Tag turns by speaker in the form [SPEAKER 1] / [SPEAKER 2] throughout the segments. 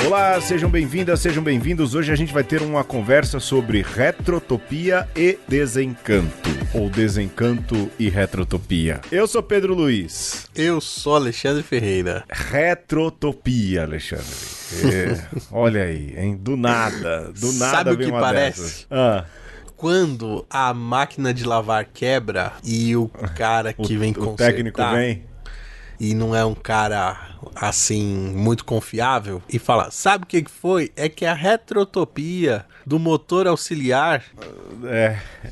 [SPEAKER 1] Olá, sejam bem-vindas, sejam bem-vindos. Hoje a gente vai ter uma conversa sobre retrotopia e desencanto, ou desencanto e retrotopia. Eu sou Pedro Luiz.
[SPEAKER 2] Eu sou Alexandre Ferreira.
[SPEAKER 1] Retrotopia, Alexandre. Olha aí, hein? Do nada
[SPEAKER 2] Sabe
[SPEAKER 1] vem
[SPEAKER 2] o que
[SPEAKER 1] uma
[SPEAKER 2] parece?
[SPEAKER 1] dessas.
[SPEAKER 2] Quando a máquina de lavar quebra e o cara que vem consertar...
[SPEAKER 1] O técnico vem...
[SPEAKER 2] E não é um cara, assim, muito confiável. E fala, sabe o que foi? É que a retrotopia do motor auxiliar...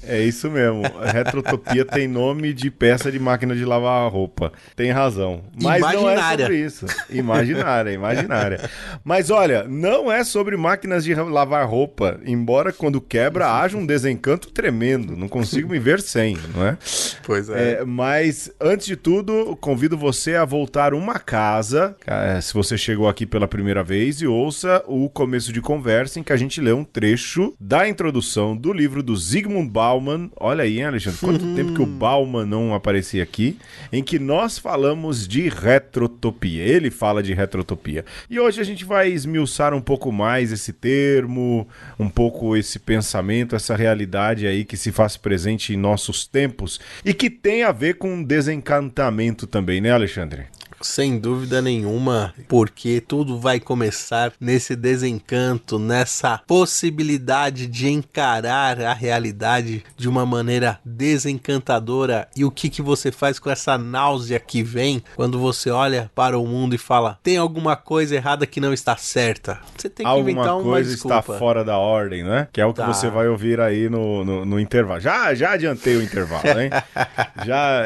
[SPEAKER 1] É isso mesmo. A retrotopia tem nome de peça de máquina de lavar roupa. Tem razão. Mas
[SPEAKER 2] imaginária.
[SPEAKER 1] Não é sobre isso. Imaginária. Mas olha, não é sobre máquinas de lavar roupa. Embora quando quebra haja um desencanto tremendo. Não consigo me ver sem, não é?
[SPEAKER 2] Pois é.
[SPEAKER 1] Mas, antes de tudo, convido você a voltar uma casa, se você chegou aqui pela primeira vez, e ouça o começo de conversa em que a gente lê um trecho da introdução do livro do Zygmunt Bauman. Olha aí, hein, Alexandre? Quanto tempo que o Bauman não aparecia aqui, em que nós falamos de retrotopia. Ele fala de retrotopia. E hoje a gente vai esmiuçar um pouco mais esse termo, um pouco esse pensamento, essa realidade aí que se faz presente em nossos tempos e que tem a ver com desencantamento também, né, Alexandre?
[SPEAKER 2] Sem dúvida nenhuma, porque tudo vai começar nesse desencanto, nessa possibilidade de encarar a realidade de uma maneira desencantadora. E o que você faz com essa náusea que vem quando você olha para o mundo e fala, tem alguma coisa errada que não está certa? Você tem que inventar uma
[SPEAKER 1] coisa
[SPEAKER 2] desculpa.
[SPEAKER 1] Está fora da ordem, né? Que é o que você vai ouvir aí no intervalo. Já adiantei o intervalo, hein?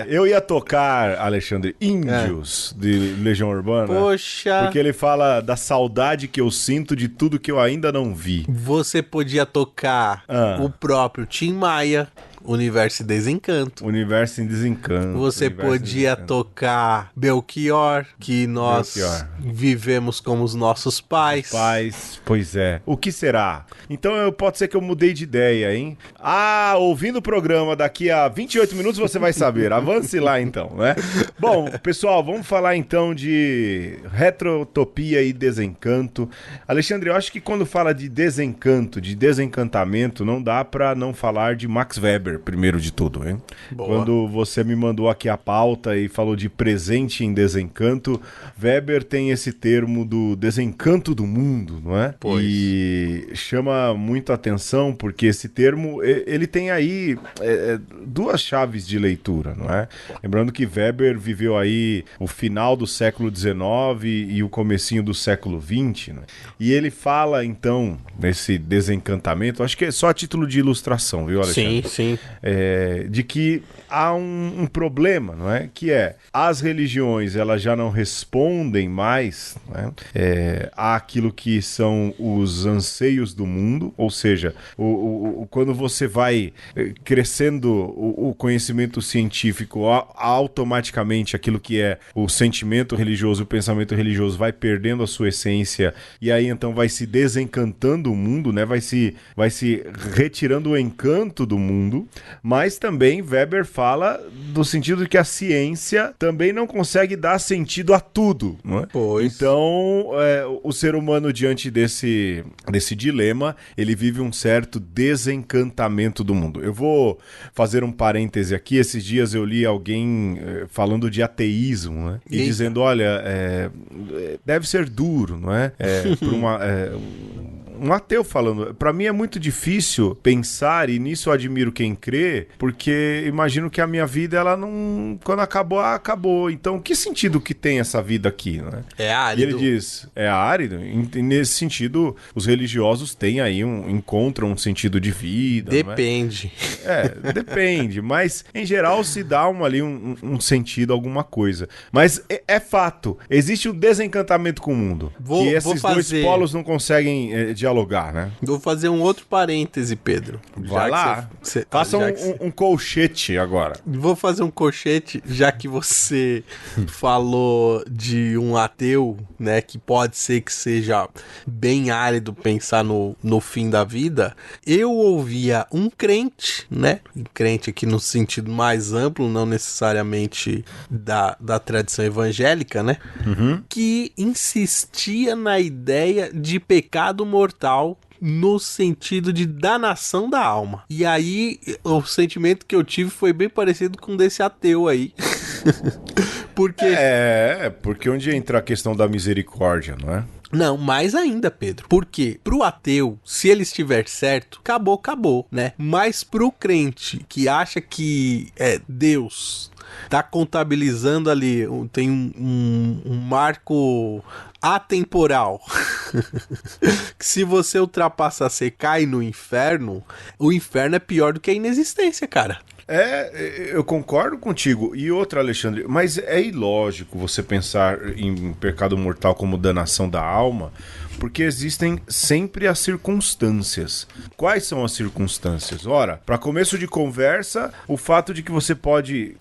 [SPEAKER 1] Eu ia tocar, Alexandre, Índios de Legião Urbana.
[SPEAKER 2] Poxa!
[SPEAKER 1] Porque ele fala da saudade que eu sinto de tudo que eu ainda não vi.
[SPEAKER 2] Você podia tocar o próprio Tim Maia, Universo em Desencanto.
[SPEAKER 1] Universo em Desencanto.
[SPEAKER 2] Você podia tocar Belchior, que nós vivemos como os nossos pais.
[SPEAKER 1] Pois é. O que será? Então pode ser que eu mudei de ideia, hein? Ouvindo o programa daqui a 28 minutos você vai saber. Avance lá então, né? Bom, pessoal, vamos falar então de retrotopia e desencanto. Alexandre, eu acho que quando fala de desencanto, de desencantamento, não dá pra não falar de Max Weber, primeiro de tudo, hein?
[SPEAKER 2] Boa.
[SPEAKER 1] Quando você me mandou aqui a pauta e falou de presente em desencanto, Weber tem esse termo do desencanto do mundo, não é?
[SPEAKER 2] Pois.
[SPEAKER 1] E chama muito a atenção porque esse termo, ele tem aí duas chaves de leitura, não é? Lembrando que Weber viveu aí o final do século XIX e o comecinho do século XX, né? E ele fala, então, nesse desencantamento, acho que é só a título de ilustração, viu, Alexandre?
[SPEAKER 2] Sim.
[SPEAKER 1] De que há um problema, não é? Que as religiões elas já não respondem mais, né, àquilo que são os anseios do mundo, ou seja, quando você vai crescendo o conhecimento científico, automaticamente aquilo que é o sentimento religioso, o pensamento religioso vai perdendo a sua essência e aí então vai se desencantando o mundo, né? Vai se retirando o encanto do mundo, mas também Weber fala do sentido de que a ciência também não consegue dar sentido a tudo, não é?
[SPEAKER 2] Pois.
[SPEAKER 1] Então, o ser humano diante desse dilema, ele vive um certo desencantamento do mundo. Eu vou fazer um parêntese aqui. Esses dias eu li alguém falando de ateísmo, né? E dizendo, olha, deve ser duro, não é? Um ateu falando, pra mim é muito difícil pensar, e nisso eu admiro quem crê, porque imagino que a minha vida, ela não... Quando acabou, acabou. Então, que sentido que tem essa vida aqui, né?
[SPEAKER 2] É árido.
[SPEAKER 1] E ele diz, é árido? E nesse sentido, os religiosos têm aí encontram um sentido de vida.
[SPEAKER 2] Depende.
[SPEAKER 1] Depende. Mas, em geral, se dá um sentido, alguma coisa. Mas é fato. Existe um desencantamento com o mundo. Que esses dois polos não conseguem dialogar. dialogar, né?
[SPEAKER 2] Vou fazer um outro parêntese, Pedro.
[SPEAKER 1] Vai lá. Faça um colchete agora.
[SPEAKER 2] Vou fazer um colchete, já que você falou de um ateu, né? Que pode ser que seja bem árido pensar no fim da vida. Eu ouvia um crente, né? Crente aqui no sentido mais amplo, não necessariamente da tradição evangélica, né? Que insistia na ideia de pecado mortal no sentido de danação da alma. E aí, o sentimento que eu tive foi bem parecido com o desse ateu aí. Porque...
[SPEAKER 1] porque onde entra a questão da misericórdia, não é?
[SPEAKER 2] Não, mais ainda, Pedro. Porque pro ateu, se ele estiver certo, acabou, né? Mas pro crente que acha que Deus tá contabilizando ali, tem um marco atemporal, que se você ultrapassar, você cai no inferno, o inferno é pior do que a inexistência, cara.
[SPEAKER 1] Eu concordo contigo. E outra, Alexandre, mas é ilógico você pensar em pecado mortal como danação da alma, porque existem sempre as circunstâncias. Quais são as circunstâncias? Ora, para começo de conversa, o fato de que você pode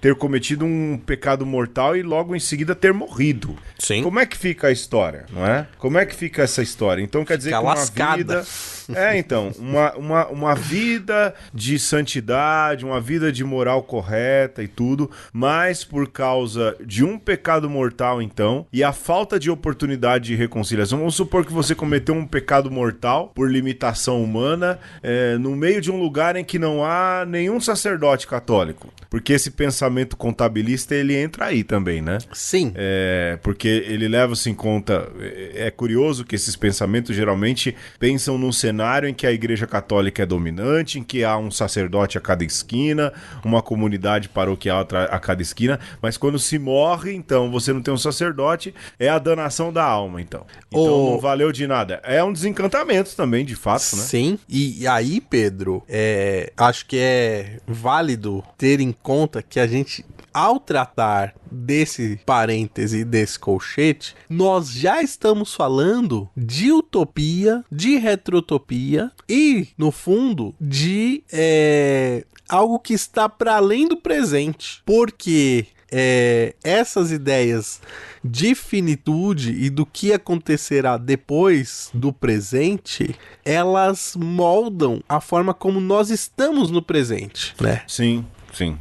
[SPEAKER 1] ter cometido um pecado mortal e logo em seguida ter morrido.
[SPEAKER 2] Sim.
[SPEAKER 1] Como é que fica a história, não é? Como é que fica essa história? Então quer dizer que uma vida... uma vida de santidade, uma vida de moral correta e tudo, mas por causa de um pecado mortal, então, e a falta de oportunidade de reconciliação. Vamos supor que você cometeu um pecado mortal por limitação humana no meio de um lugar em que não há nenhum sacerdote católico. Porque esse pensamento contabilista, ele entra aí também, né?
[SPEAKER 2] Sim.
[SPEAKER 1] Porque ele leva-se em conta... É curioso que esses pensamentos geralmente pensam num cenário em que a Igreja Católica é dominante, em que há um sacerdote a cada esquina, uma comunidade paroquial a cada esquina, mas quando se morre, então, você não tem um sacerdote, é a danação da alma, então. Então não valeu de nada. É um desencantamento também, de fato, né?
[SPEAKER 2] Sim, e aí, Pedro, acho que é válido ter em conta que a gente, ao tratar desse parêntese, desse colchete, nós já estamos falando de utopia, de retrotopia e, no fundo, de algo que está para além do presente. Porque essas ideias de finitude e do que acontecerá depois do presente, elas moldam a forma como nós estamos no presente, né?
[SPEAKER 1] Sim. Sim.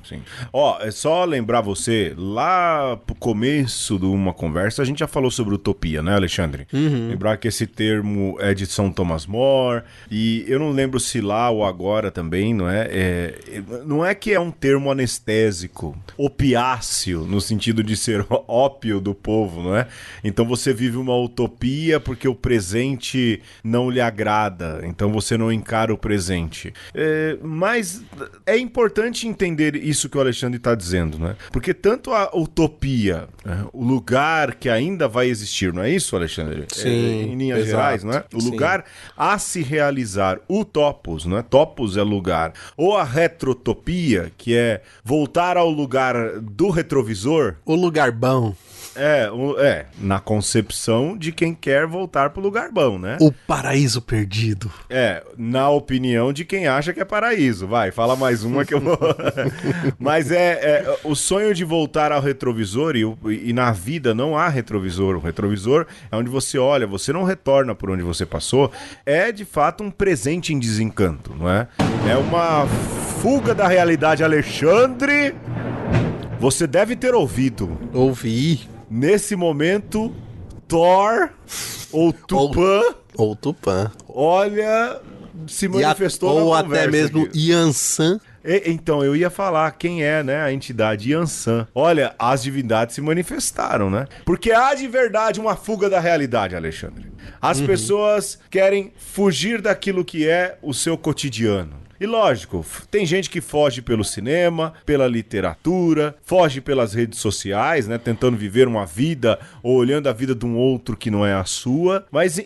[SPEAKER 1] É só lembrar você, lá pro começo de uma conversa, a gente já falou sobre utopia, né, Alexandre? Lembrar que esse termo é de São Thomas More, e eu não lembro se lá ou agora também, não é? Não é que é um termo anestésico, opiáceo, no sentido de ser ópio do povo, não é? Então você vive uma utopia porque o presente não lhe agrada, então você não encara o presente. Mas é importante entender isso que o Alexandre está dizendo, né? Porque tanto a utopia, o lugar que ainda vai existir, não é isso, Alexandre?
[SPEAKER 2] Sim,
[SPEAKER 1] em linhas gerais, não é? O lugar a se realizar, o topos, não é? Topos é lugar. Ou a retrotopia, que é voltar ao lugar do retrovisor.
[SPEAKER 2] O lugar bom.
[SPEAKER 1] Na concepção de quem quer voltar pro lugar bom, né?
[SPEAKER 2] O paraíso perdido.
[SPEAKER 1] Na opinião de quem acha que é paraíso. Vai, fala mais uma que eu vou... Mas o sonho de voltar ao retrovisor, e na vida não há retrovisor. O retrovisor é onde você olha, você não retorna por onde você passou. É, de fato, um presente em desencanto, não é? É uma fuga da realidade, Alexandre. Você deve ter ouvido.
[SPEAKER 2] Ouvi.
[SPEAKER 1] Nesse momento, Thor ou Tupã.
[SPEAKER 2] Ou Tupã.
[SPEAKER 1] Olha, se manifestou na conversa. Ou
[SPEAKER 2] até mesmo Yansan.
[SPEAKER 1] Então, eu ia falar quem é, né, a entidade Yansan. Olha, as divindades se manifestaram, né? Porque há de verdade uma fuga da realidade, Alexandre. As pessoas querem fugir daquilo que é o seu cotidiano. E lógico, tem gente que foge pelo cinema, pela literatura, foge pelas redes sociais, né? Tentando viver uma vida ou olhando a vida de um outro que não é a sua. Mas,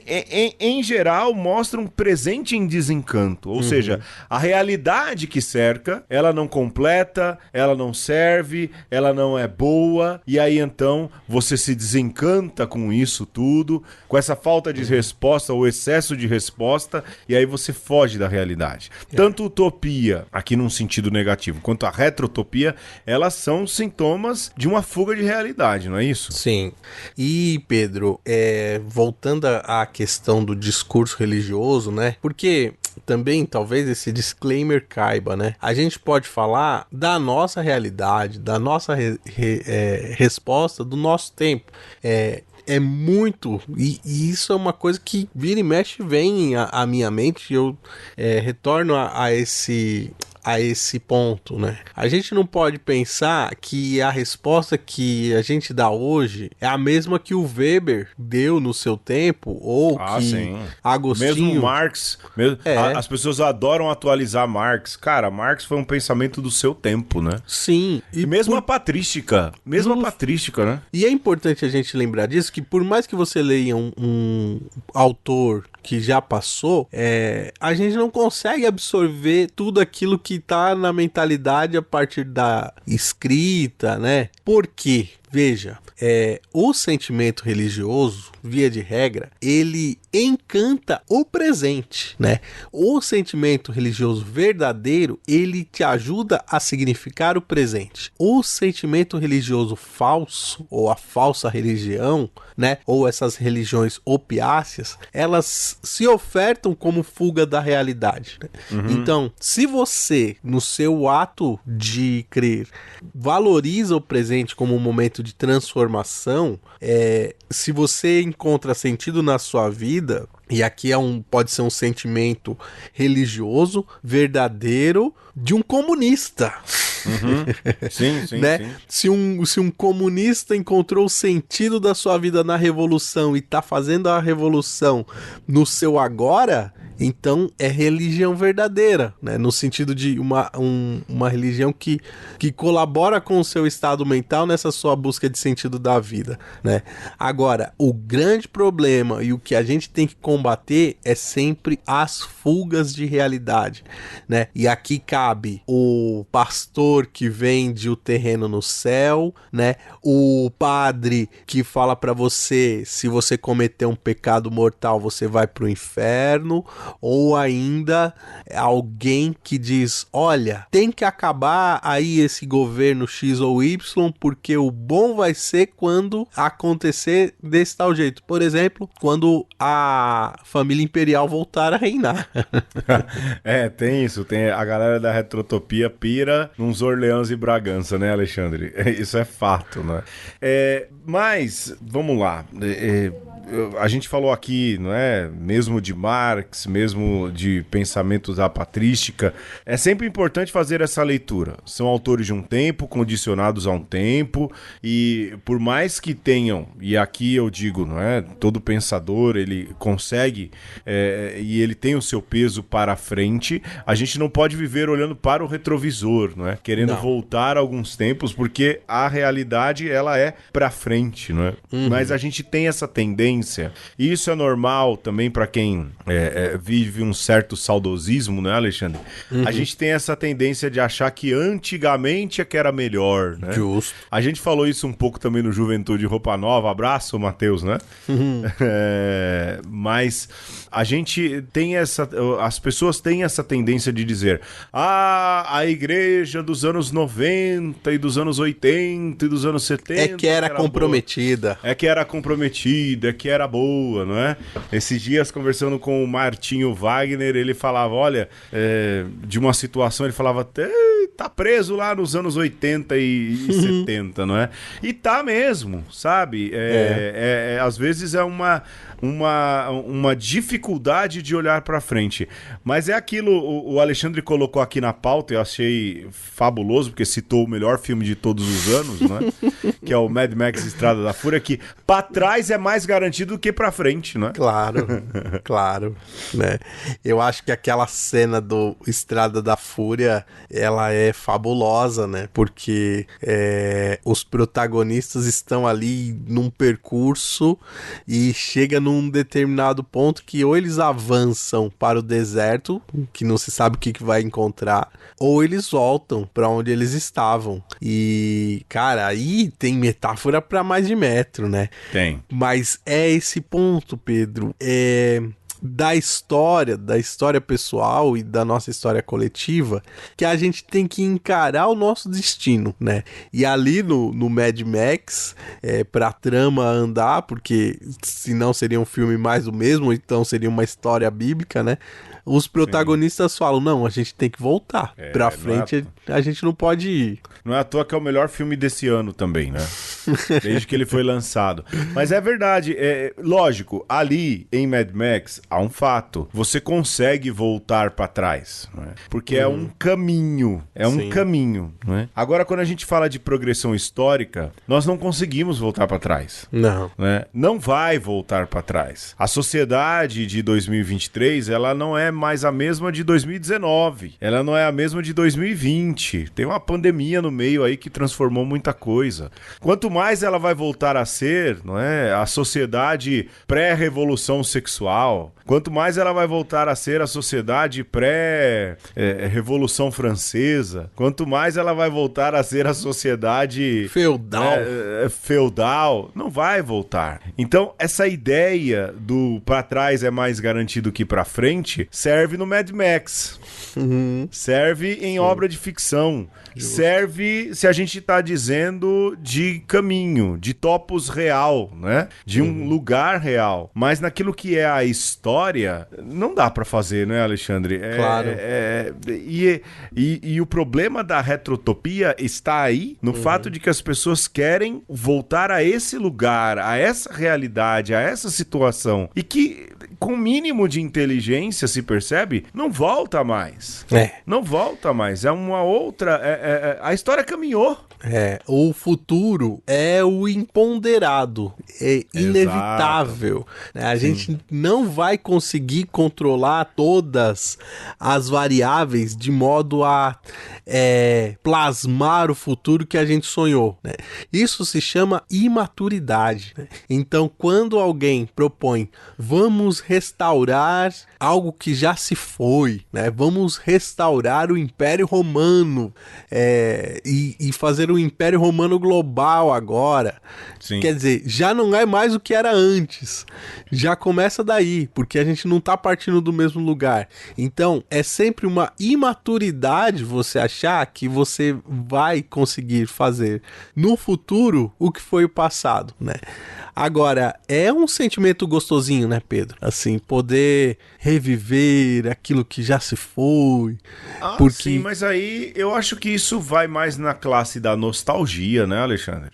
[SPEAKER 1] em geral, mostra um presente em desencanto. Ou seja, a realidade que cerca, ela não completa, ela não serve, ela não é boa. E aí, então, você se desencanta com isso tudo, com essa falta de resposta ou excesso de resposta, e aí você foge da realidade. Tanto utopia, aqui num sentido negativo, quanto a retrotopia, elas são sintomas de uma fuga de realidade, não é isso?
[SPEAKER 2] Sim. E, Pedro, voltando à questão do discurso religioso, né? Porque também talvez esse disclaimer caiba, né? A gente pode falar da nossa realidade, da nossa resposta do nosso tempo. É muito, e isso é uma coisa que vira e mexe vem à minha mente, e eu retorno a esse ponto, né? A gente não pode pensar que a resposta que a gente dá hoje é a mesma que o Weber deu no seu tempo, ou que
[SPEAKER 1] sim.
[SPEAKER 2] Agostinho...
[SPEAKER 1] Mesmo Marx, as pessoas adoram atualizar Marx. Cara, Marx foi um pensamento do seu tempo, né?
[SPEAKER 2] Sim.
[SPEAKER 1] E mesmo a patrística, né?
[SPEAKER 2] E é importante a gente lembrar disso, que por mais que você leia um autor que já passou, a gente não consegue absorver tudo aquilo que tá na mentalidade a partir da escrita, né? Por quê? Veja, o sentimento religioso, via de regra, ele encanta o presente, né? O sentimento religioso verdadeiro, ele te ajuda a significar o presente. O sentimento religioso falso, ou a falsa religião, né? Ou essas religiões opiáceas, elas se ofertam como fuga da realidade, né? Então, se você, no seu ato de crer, valoriza o presente como um momento de transformação, se você encontra sentido na sua vida, e aqui pode ser um sentimento religioso, verdadeiro, de um comunista.
[SPEAKER 1] Sim,
[SPEAKER 2] né?
[SPEAKER 1] sim.
[SPEAKER 2] Se um comunista encontrou o sentido da sua vida na revolução e está fazendo a revolução no seu agora, então é religião verdadeira, né? No sentido de uma religião que colabora com o seu estado mental nessa sua busca de sentido da vida, né? Agora, o grande problema e o que a gente tem que combater é sempre as fugas de realidade, né? E aqui cabe o pastor que vende o terreno no céu, né? O padre que fala para você, se você cometer um pecado mortal, você vai pro inferno, ou ainda alguém que diz, olha, tem que acabar aí esse governo X ou Y, porque o bom vai ser quando acontecer desse tal jeito. Por exemplo, quando a família imperial voltar a reinar.
[SPEAKER 1] Tem isso, tem a galera da retrotopia pira nos Orleans e Bragança, né, Alexandre? Isso é fato, né? Mas, vamos lá, a gente falou aqui, não é? Mesmo de Marx, mesmo de pensamentos da patrística, é sempre importante fazer essa leitura. São autores de um tempo, condicionados a um tempo, e por mais que tenham, e aqui eu digo, não é? Todo pensador, ele consegue, e ele tem o seu peso para frente, a gente não pode viver olhando para o retrovisor, não é? Querendo voltar a alguns tempos, porque a realidade, ela é para frente, não é? Mas a gente tem essa tendência, e isso é normal também para quem vive um certo saudosismo, né, Alexandre? A gente tem essa tendência de achar que antigamente é que era melhor, né?
[SPEAKER 2] Justo.
[SPEAKER 1] A gente falou isso um pouco também no Juventude Roupa Nova, abraço, Matheus, né? Mas a gente tem as pessoas têm essa tendência de dizer, a igreja dos anos 90 e dos anos 80 e dos anos 70
[SPEAKER 2] é que era comprometida.
[SPEAKER 1] Boa. É que era comprometida, é que era boa, não é? Esses dias, conversando com o Martinho Wagner, ele falava, olha, de uma situação, ele falava, tá preso lá nos anos 80 e 70, não é? E tá mesmo, sabe? Às vezes é uma dificuldade de olhar pra frente. Mas é aquilo, o Alexandre colocou aqui na pauta, eu achei fabuloso, porque citou o melhor filme de todos os anos, né? Que é o Mad Max Estrada da Fúria, que pra trás é mais garantido do que pra frente, né?
[SPEAKER 2] Claro, claro, né? Eu acho que aquela cena do Estrada da Fúria, ela é fabulosa, né? Porque os protagonistas estão ali num percurso e chega num determinado ponto que ou eles avançam para o deserto, que não se sabe o que vai encontrar, ou eles voltam para onde eles estavam. E, cara, aí tem metáfora para mais de metro, né?
[SPEAKER 1] Tem.
[SPEAKER 2] Mas é esse ponto, Pedro, da história pessoal e da nossa história coletiva, que a gente tem que encarar o nosso destino, né? E ali no Mad Max, pra trama andar, porque senão seria um filme mais do mesmo, então seria uma história bíblica, né? Os protagonistas falam, não, a gente tem que voltar pra frente, a gente não pode ir.
[SPEAKER 1] Não é à toa que é o melhor filme desse ano também, né? Desde que ele foi lançado. Mas é verdade, lógico, ali em Mad Max há um fato. Você consegue voltar pra trás, não é? Porque é um caminho, um caminho, não é? Agora, quando a gente fala de progressão histórica, nós não conseguimos voltar pra trás.
[SPEAKER 2] Não.
[SPEAKER 1] Né? Não vai voltar pra trás. A sociedade de 2023, ela não é mais a mesma de 2019. Ela não é a mesma de 2020. Tem uma pandemia no meio aí que transformou muita coisa. Quanto mais ela vai voltar a ser, não é, a sociedade pré-revolução sexual, quanto mais ela vai voltar a ser a sociedade pré-revolução francesa, quanto mais ela vai voltar a ser a sociedade feudal, não vai voltar. Então, essa ideia do pra trás é mais garantido que pra frente serve no Mad Max. Serve em obra de ficção. Justo. Serve se a gente tá dizendo de caminho, de topos real, né? De um lugar real. Mas naquilo que é a história, não dá pra fazer, né, Alexandre?
[SPEAKER 2] Claro.
[SPEAKER 1] E o problema da retrotopia está aí no fato de que as pessoas querem voltar a esse lugar, a essa realidade, a essa situação. E que, com o mínimo de inteligência, se percebe, não volta mais. Não volta mais. É uma outra... a história caminhou.
[SPEAKER 2] O futuro é o imponderado, é inevitável. A gente não vai conseguir controlar todas as variáveis de modo a plasmar o futuro que a gente sonhou, né? Isso se chama imaturidade, né? Então, quando alguém propõe, vamos restaurar algo que já se foi, né? Vamos restaurar o Império Romano e fazer o Império Romano global agora. Sim. Quer dizer, já não é mais o que era antes. Já começa daí, porque a gente não tá partindo do mesmo lugar. Então, é sempre uma imaturidade você achar que você vai conseguir fazer no futuro o que foi o passado, né? Agora, é um sentimento gostosinho, né, Pedro? Assim, poder reviver aquilo que já se foi. Porque...
[SPEAKER 1] Sim, mas aí eu acho que isso vai mais na classe da nostalgia, né, Alexandre?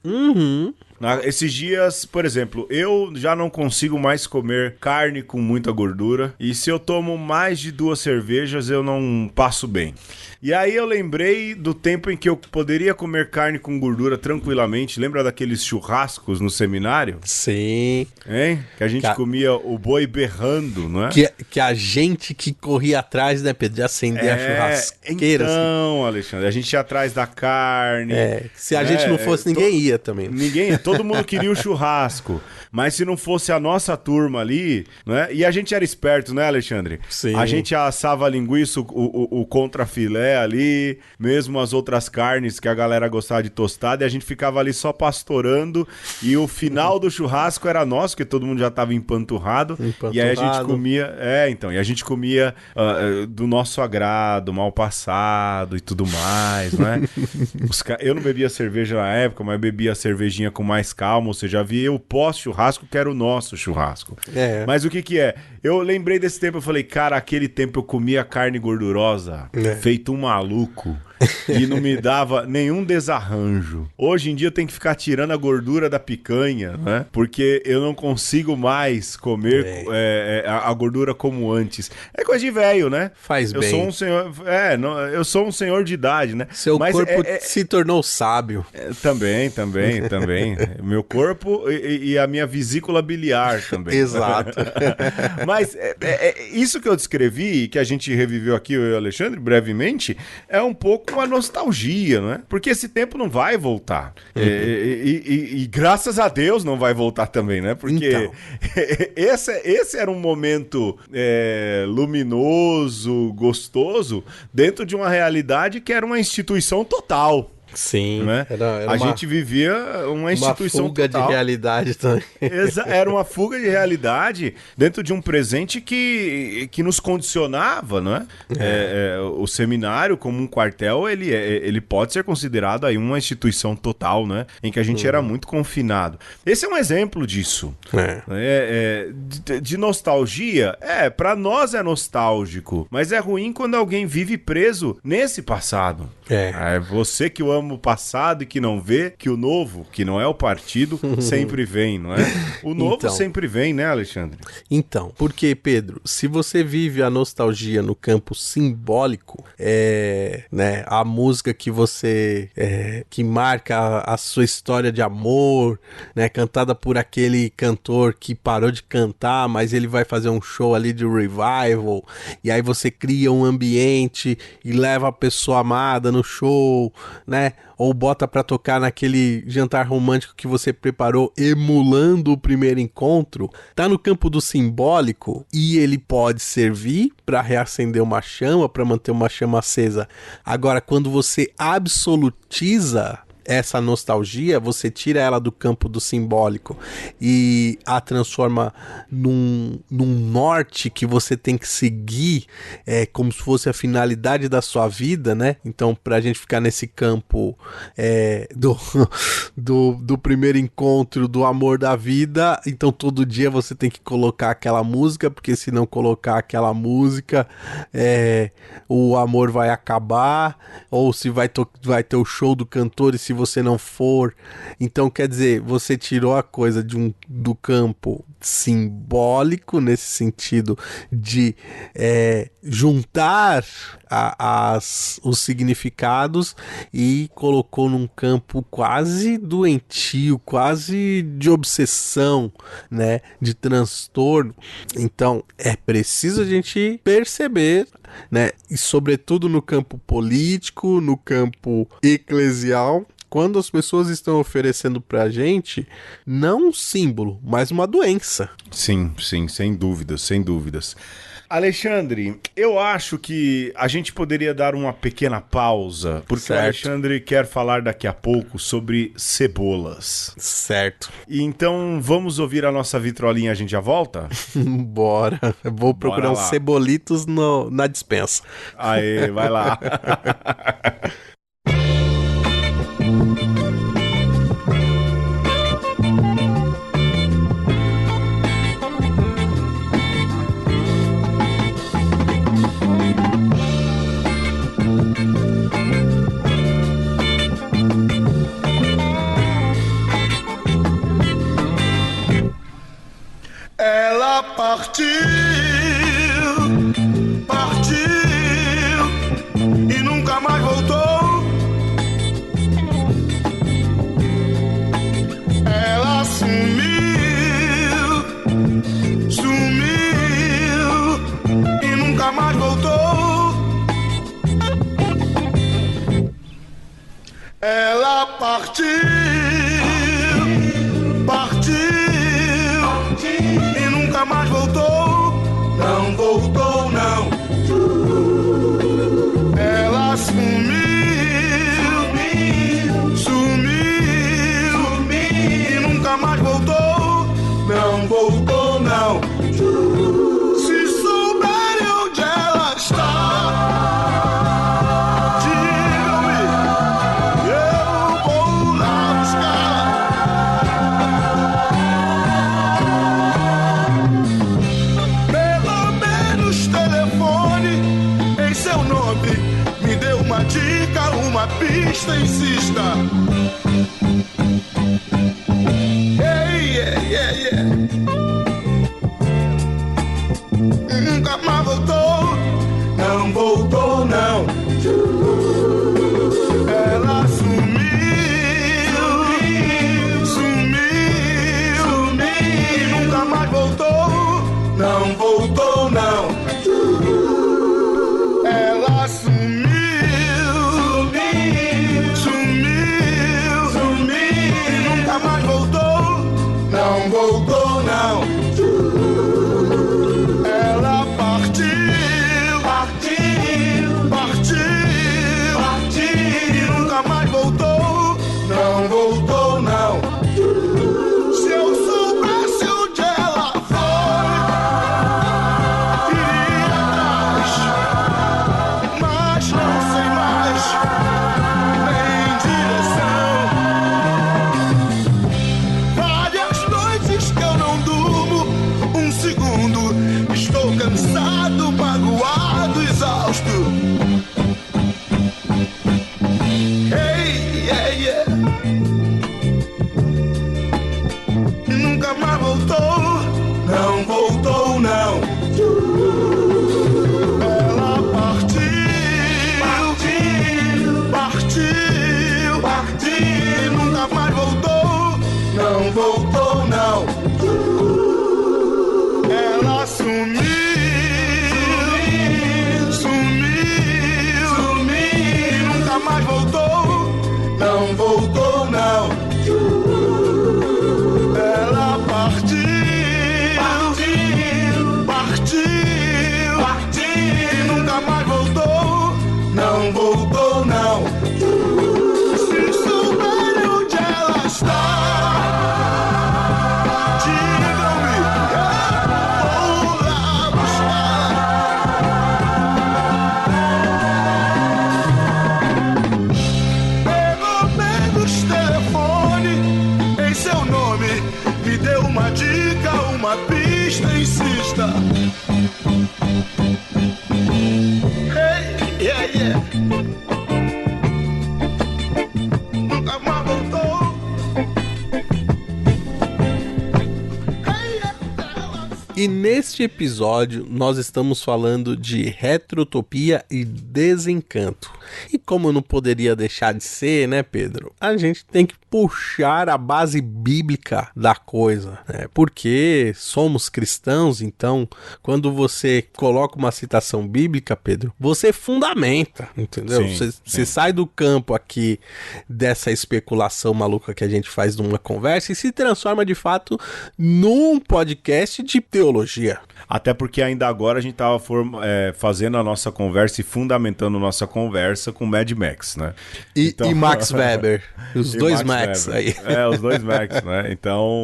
[SPEAKER 1] Esses dias, por exemplo, eu já não consigo mais comer carne com muita gordura. E se eu tomo mais de 2 cervejas, eu não passo bem. E aí eu lembrei do tempo em que eu poderia comer carne com gordura tranquilamente. Lembra daqueles churrascos no seminário?
[SPEAKER 2] Sim.
[SPEAKER 1] Hein? Que a gente comia o boi berrando, não é?
[SPEAKER 2] Que a gente que corria atrás, né, Pedro? De acender a churrasqueira.
[SPEAKER 1] Então,
[SPEAKER 2] assim.
[SPEAKER 1] Alexandre, a gente ia atrás da carne.
[SPEAKER 2] Se a gente não fosse, ninguém ia também.
[SPEAKER 1] Ninguém ia. Todo mundo queria o churrasco. Mas se não fosse a nossa turma ali, né? E a gente era esperto, né, Alexandre?
[SPEAKER 2] Sim.
[SPEAKER 1] A gente assava a linguiça, o contrafilé ali, mesmo as outras carnes que a galera gostava de tostada, e a gente ficava ali só pastorando, e o final do churrasco era nosso, porque todo mundo já tava empanturrado. E aí a gente comia... e a gente comia do nosso agrado, mal passado e tudo mais, não é? Eu não bebia cerveja na época, mas bebia cervejinha com mais calma, ou seja, havia o pós-churrasco, que era o nosso churrasco. Mas o que é? Eu lembrei desse tempo, eu falei, cara, aquele tempo eu comia carne gordurosa, feito um maluco. e não me dava nenhum desarranjo. Hoje em dia eu tenho que ficar tirando a gordura da picanha, né? Porque eu não consigo mais comer a gordura como antes. É coisa de velho, né?
[SPEAKER 2] Faz
[SPEAKER 1] eu
[SPEAKER 2] bem.
[SPEAKER 1] Sou um senhor, eu sou um senhor de idade, né?
[SPEAKER 2] Seu corpo se tornou sábio.
[SPEAKER 1] Também. Meu corpo e a minha vesícula biliar também.
[SPEAKER 2] Exato.
[SPEAKER 1] Mas isso que eu descrevi, que a gente reviveu aqui, eu e o Alexandre, brevemente, é um pouco uma nostalgia, né? Porque esse tempo não vai voltar. E graças a Deus não vai voltar também, né? Porque então. esse era um momento luminoso, gostoso, dentro de uma realidade que era uma instituição total.
[SPEAKER 2] Sim,
[SPEAKER 1] né? A gente vivia uma instituição
[SPEAKER 2] fuga
[SPEAKER 1] total.
[SPEAKER 2] De realidade também.
[SPEAKER 1] Era uma fuga de realidade dentro de um presente que nos condicionava, não é? O seminário, como um quartel, ele pode ser considerado aí uma instituição total, né? Em que a gente era muito confinado. Esse é um exemplo disso. De nostalgia, para nós é nostálgico, mas é ruim quando alguém vive preso nesse passado. Você que o ama o passado e que não vê que o novo, que não é o partido, sempre vem, não é? O novo então, sempre vem, né, Alexandre?
[SPEAKER 2] Então, porque, Pedro, se você vive a nostalgia no campo simbólico, né, a música que você que marca a sua história de amor, né, cantada por aquele cantor que parou de cantar, mas ele vai fazer um show ali de revival, e aí você cria um ambiente e leva a pessoa amada no show, né? Ou bota pra tocar naquele jantar romântico que você preparou, emulando o primeiro encontro, tá no campo do simbólico e ele pode servir para reacender uma chama, para manter uma chama acesa. Agora, quando você absolutiza essa nostalgia, você tira ela do campo do simbólico e a transforma num norte que você tem que seguir, como se fosse a finalidade da sua vida, né? Então, pra gente ficar nesse campo do primeiro encontro, do amor da vida, então todo dia você tem que colocar aquela música, porque se não colocar aquela música, o amor vai acabar, ou se vai ter o show do cantor, e se você não for, então quer dizer, você tirou a coisa do campo simbólico, nesse sentido de juntar os significados, e colocou num campo quase doentio, quase de obsessão, né, de transtorno. Então é preciso a gente perceber, né, e sobretudo no campo político, no campo eclesial, quando as pessoas estão oferecendo pra gente não um símbolo, mas uma doença.
[SPEAKER 1] Sim, sem dúvidas. Alexandre, eu acho que a gente poderia dar uma pequena pausa, porque certo. O Alexandre quer falar daqui a pouco sobre cebolas.
[SPEAKER 2] Certo.
[SPEAKER 1] E então vamos ouvir a nossa vitrolinha, a gente já volta?
[SPEAKER 2] Bora. Eu vou procurar uns cebolitos na despensa.
[SPEAKER 1] Aê, vai lá.
[SPEAKER 3] Ela partiu e nunca mais voltou. Ela sumiu e nunca mais voltou. Ela partiu e nunca mais voltou. pista insista. Hey, yeah, yeah, yeah. Nunca mais voltou, não voltou não. Ela sumiu, sumiu, e nunca mais voltou, não voltou não. Ela sumiu, sumiu, sumiu, e nunca mais voltou, não voltou não. Ela partiu, partiu, partiu, partiu, e nunca mais voltou, não voltou não. Se eu soubesse onde ela foi, iria atrás, mas não sei mais nem direção. Várias noites que eu não durmo um segundo, estou cansado, magoado, exausto. Hey, yeah, yeah. E nunca mais voltou, não voltou não. Ela partiu, partiu, partiu, partiu, e nunca mais voltou, não voltou não. Ela sumiu, sumiu, sumiu, e nunca mais voltou, não voltou não. Ela partiu, partiu, partiu, partiu, e nunca mais voltou, não voltou não. Se souberem onde ela está, digam-me, eu vou lá buscar. Pelo menos telefone em seu nome, me dê uma dica, uma pista, insista. Hey, yeah, yeah. Nunca mais voltou. Hey, yeah, ela...
[SPEAKER 2] E neste episódio nós estamos falando de retrotopia e desencanto. E como não poderia deixar de ser, né, Pedro? A gente tem que puxar a base bíblica da coisa, né? Porque somos cristãos, então quando você coloca uma citação bíblica, Pedro, você fundamenta, entendeu? Você sai do campo aqui dessa especulação maluca que a gente faz numa conversa e se transforma de fato num podcast de teologia.
[SPEAKER 1] Até porque ainda agora a gente estava fazendo a nossa conversa e fundamentando nossa conversa com Mad Max, né?
[SPEAKER 2] E Max Weber, os dois Max aí.
[SPEAKER 1] Os dois Max, né? Então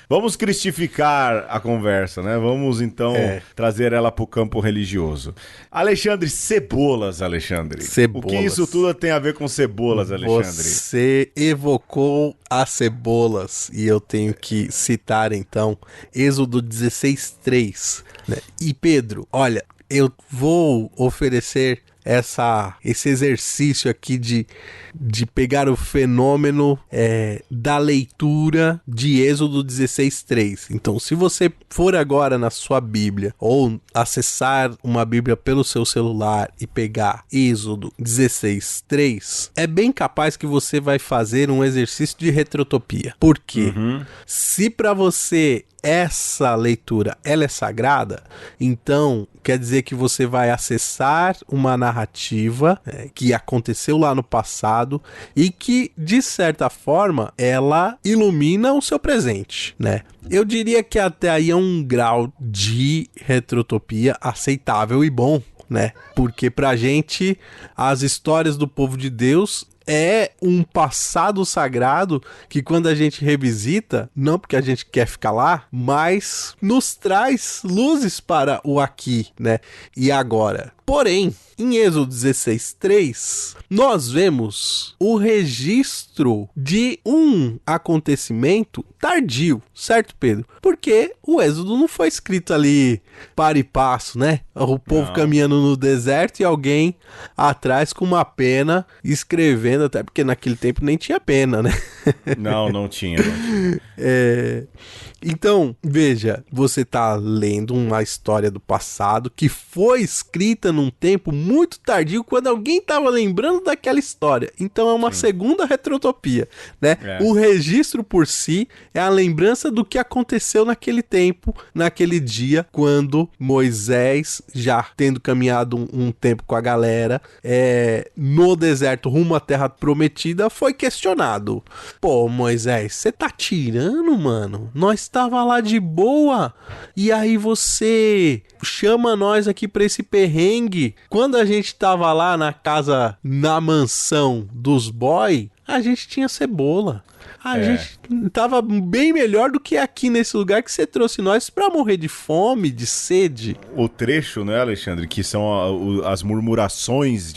[SPEAKER 1] vamos cristificar a conversa, né? Vamos então trazer ela para o campo religioso. Alexandre, cebolas, Alexandre.
[SPEAKER 2] Cebolas.
[SPEAKER 1] O que isso tudo tem a ver com cebolas, Alexandre?
[SPEAKER 2] Você evocou as cebolas e eu tenho que citar então Êxodo 16:3, né? E Pedro, olha, eu vou oferecer esse exercício aqui de pegar o fenômeno da leitura de Êxodo 16:3. Então, se você for agora na sua Bíblia ou acessar uma Bíblia pelo seu celular e pegar Êxodo 16:3, é bem capaz que você vai fazer um exercício de retrotopia. Por quê? Se para você essa leitura ela é sagrada, então quer dizer que você vai acessar uma narrativa que aconteceu lá no passado e que, de certa forma, ela ilumina o seu presente, né? Eu diria que até aí é um grau de retrotopia aceitável e bom, né? Porque pra gente, as histórias do povo de Deus é um passado sagrado que quando a gente revisita, não porque a gente quer ficar lá, mas nos traz luzes para o aqui, né? E agora. Porém, em Êxodo 16:3, nós vemos o registro de um acontecimento tardio, certo, Pedro? Porque o Êxodo não foi escrito ali para e passo, né? O povo caminhando no deserto e alguém atrás com uma pena escrevendo, até porque naquele tempo nem tinha pena, né?
[SPEAKER 1] Não tinha.
[SPEAKER 2] Então, veja, você tá lendo uma história do passado que foi escrita num tempo muito tardio, quando alguém tava lembrando daquela história. Então é uma segunda retrotopia, né? O registro por si é a lembrança do que aconteceu naquele tempo, naquele dia, quando Moisés, já tendo caminhado um tempo com a galera, no deserto rumo à terra prometida, foi questionado. Pô, Moisés, você tá tirando, mano? Nós tava lá de boa, e aí você chama nós aqui pra esse perrengue. Quando a gente tava lá na casa, na mansão dos boy, a gente tinha cebola. A gente tava bem melhor do que aqui nesse lugar que você trouxe nós pra morrer de fome, de sede.
[SPEAKER 1] O trecho, né, Alexandre, que são as murmurações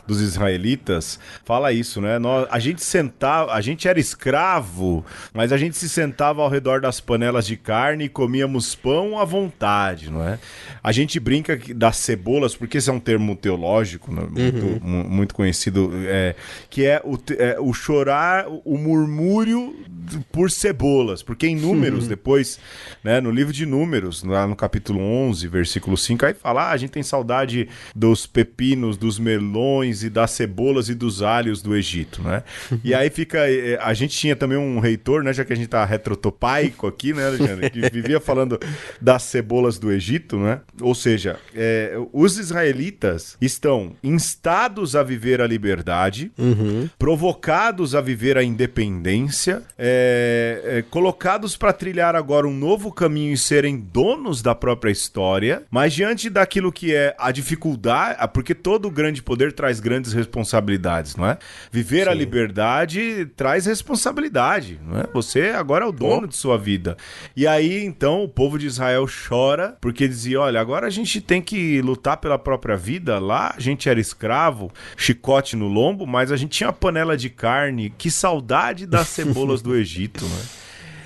[SPEAKER 1] dos israelitas, fala isso, né? A gente era escravo, mas a gente se sentava ao redor das panelas de carne e comíamos pão à vontade, não é? A gente brinca das cebolas, porque esse é um termo teológico, né? Muito conhecido, que é o chorar, o murmúrio por cebolas, porque em Números, depois, né, no livro de Números, lá no capítulo 11, versículo 5, aí fala, a gente tem saudade dos pepinos, dos melões e das cebolas e dos alhos do Egito, né? E aí a gente tinha também um reitor, né, já que a gente tá retrotopaico aqui, né, Alexandre, que vivia falando das cebolas do Egito, né? Ou seja, os israelitas estão instados a viver a liberdade, provocados a viver a independência, colocados para trilhar agora um novo caminho e serem donos da própria história, mas diante daquilo que é a dificuldade, porque todo grande poder traz grandes responsabilidades, não é? Viver a liberdade traz responsabilidade, não é? Você agora é o dono de sua vida. E aí, então, o povo de Israel chora, porque dizia, olha, agora a gente tem que lutar pela própria vida. Lá a gente era escravo, chicote no lombo, mas a gente tinha uma panela de carne, que saudade das cebolas do Egito, né?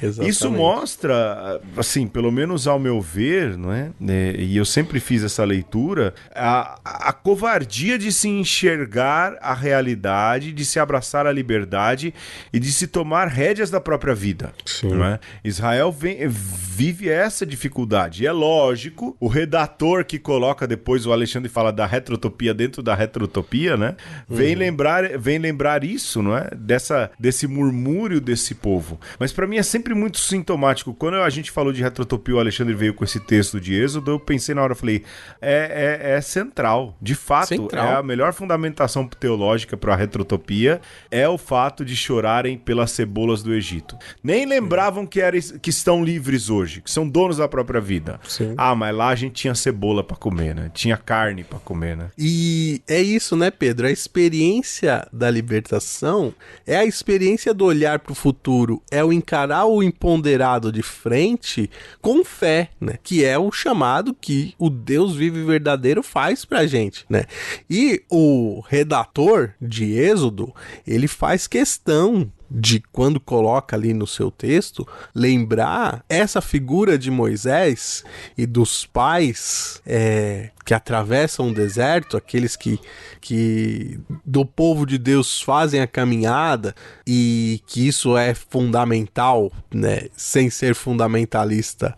[SPEAKER 1] Exatamente. Isso mostra, assim, pelo menos ao meu ver, não é? E eu sempre fiz essa leitura, a covardia de se enxergar a realidade, de se abraçar a liberdade e de se tomar rédeas da própria vida. Não é? Israel vive essa dificuldade. E é lógico, o redator que coloca depois, o Alexandre fala da retrotopia dentro da retrotopia, né? Vem lembrar isso, não é? Desse murmúrio desse povo. Mas para mim é sempre muito sintomático. Quando a gente falou de retrotopia, o Alexandre veio com esse texto de Êxodo, eu pensei na hora, falei, é central. De fato, é a melhor fundamentação teológica para a retrotopia, é o fato de chorarem pelas cebolas do Egito. Nem lembravam que estão livres hoje, que são donos da própria vida. Sim. Mas lá a gente tinha cebola para comer, né? Tinha carne para comer, né?
[SPEAKER 2] E é isso, né, Pedro? A experiência da libertação é a experiência do olhar para o futuro, é o encarar o imponderado de frente com fé, né? Que é o chamado que o Deus vivo e verdadeiro faz pra gente, né? E o redator de Êxodo, ele faz questão de, quando coloca ali no seu texto, lembrar essa figura de Moisés e dos pais que atravessam o deserto, aqueles que do povo de Deus fazem a caminhada, e que isso é fundamental, né, sem ser fundamentalista,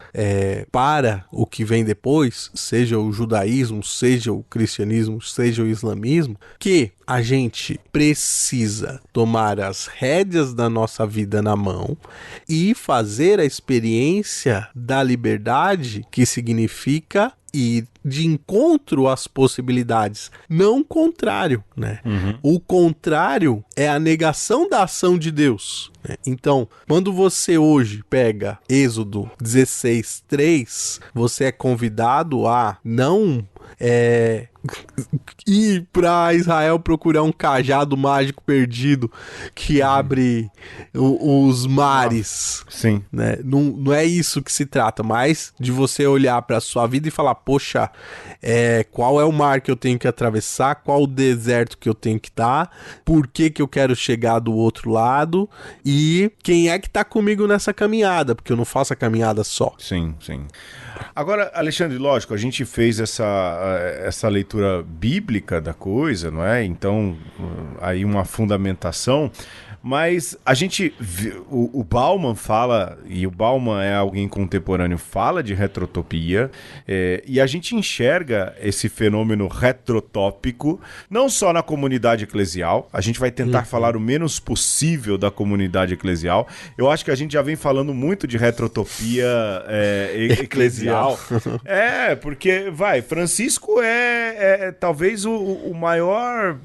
[SPEAKER 2] para o que vem depois, seja o judaísmo, seja o cristianismo, seja o islamismo, que a gente precisa tomar as rédeas da nossa vida na mão e fazer a experiência da liberdade, que significa ir de encontro às possibilidades, não o contrário, né? O contrário é a negação da ação de Deus, né? Então, quando você hoje pega Êxodo 16:3, você é convidado a não ir pra Israel procurar um cajado mágico perdido que abre os mares.
[SPEAKER 1] Sim.
[SPEAKER 2] Né? Não é isso que se trata, mas de você olhar pra sua vida e falar, poxa, qual é o mar que eu tenho que atravessar, qual o deserto que eu tenho que estar, por que eu quero chegar do outro lado e quem é que tá comigo nessa caminhada, porque eu não faço a caminhada só.
[SPEAKER 1] Sim, sim. Agora, Alexandre, lógico, a gente fez essa leitura bíblica da coisa, não é? Então, aí uma fundamentação, mas a gente, o Bauman fala, e o Bauman é alguém contemporâneo, fala de retrotopia, e a gente enxerga esse fenômeno retrotópico, não só na comunidade eclesial, a gente vai tentar falar o menos possível da comunidade eclesial. Eu acho que a gente já vem falando muito de retrotopia eclesial. Porque, Francisco é talvez o maior